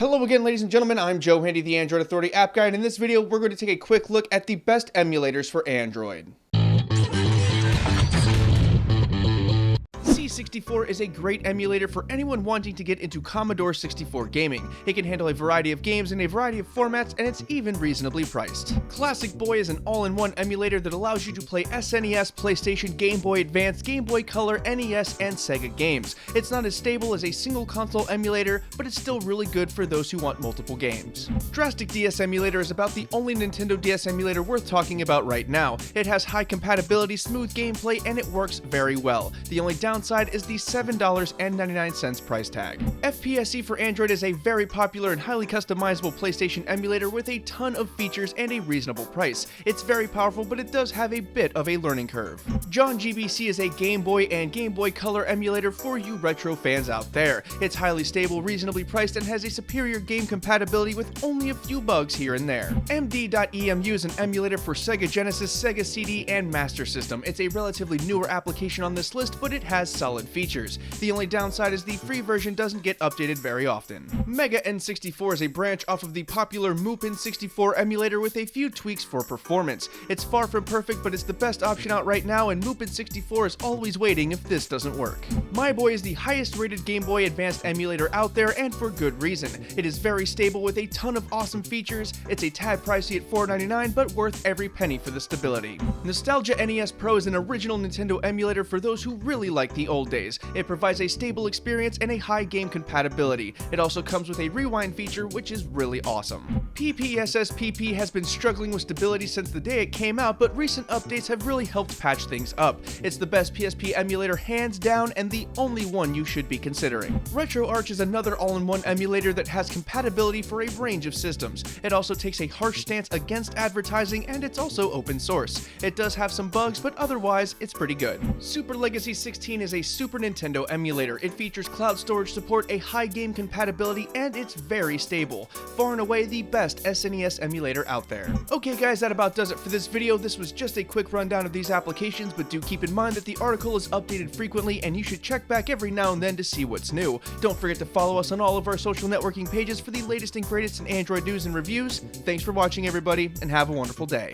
Hello again, ladies and gentlemen, I'm Joe Handy, the Android Authority App Guy, and in this video we're going to take a quick look at the best emulators for Android. C64 is a great emulator for anyone wanting to get into Commodore 64 gaming. It can handle a variety of games in a variety of formats, and it's even reasonably priced. Classic Boy is an all-in-one emulator that allows you to play SNES, PlayStation, Game Boy Advance, Game Boy Color, NES, and Sega games. It's not as stable as a single console emulator, but it's still really good for those who want multiple games. Drastic DS emulator is about the only Nintendo DS emulator worth talking about right now. It has high compatibility, smooth gameplay, and it works very well. The only downside is the $7.99 price tag. FPSE for Android is a very popular and highly customizable PlayStation emulator with a ton of features and a reasonable price. It's very powerful, but it does have a bit of a learning curve. John GBC is a Game Boy and Game Boy Color emulator for you retro fans out there. It's highly stable, reasonably priced, and has a superior game compatibility with only a few bugs here and there. MDEMU is an emulator for Sega Genesis, Sega CD, and Master System. It's a relatively newer application on this list, but it has solid features. The only downside is the free version doesn't get updated very often. Mega N64 is a branch off of the popular MoopN64 emulator with a few tweaks for performance. It's far from perfect, but it's the best option out right now, and MoopN64 is always waiting if this doesn't work. My Boy is the highest rated Game Boy Advanced emulator out there, and for good reason. It is very stable with a ton of awesome features. It's a tad pricey at $4.99, but worth every penny for the stability. Nostalgia NES Pro is an original Nintendo emulator for those who really like the old days. It provides a stable experience and a high game compatibility. It also comes with a rewind feature, which is really awesome. PPSSPP has been struggling with stability since the day it came out, but recent updates have really helped patch things up. It's the best PSP emulator hands down, and the only one you should be considering. RetroArch is another all-in-one emulator that has compatibility for a range of systems. It also takes a harsh stance against advertising, and it's also open source. It does have some bugs, but otherwise, it's pretty good. Super Legacy 16 is a Super Nintendo emulator. It features cloud storage support, a high game compatibility, and it's very stable. Far and away the best SNES emulator out there. Okay guys, that about does it for this video. This was just a quick rundown of these applications, but do keep in mind that the article is updated frequently, and you should check back every now and then to see what's new. Don't forget to follow us on all of our social networking pages for the latest and greatest in Android news and reviews. Thanks for watching everybody, and have a wonderful day.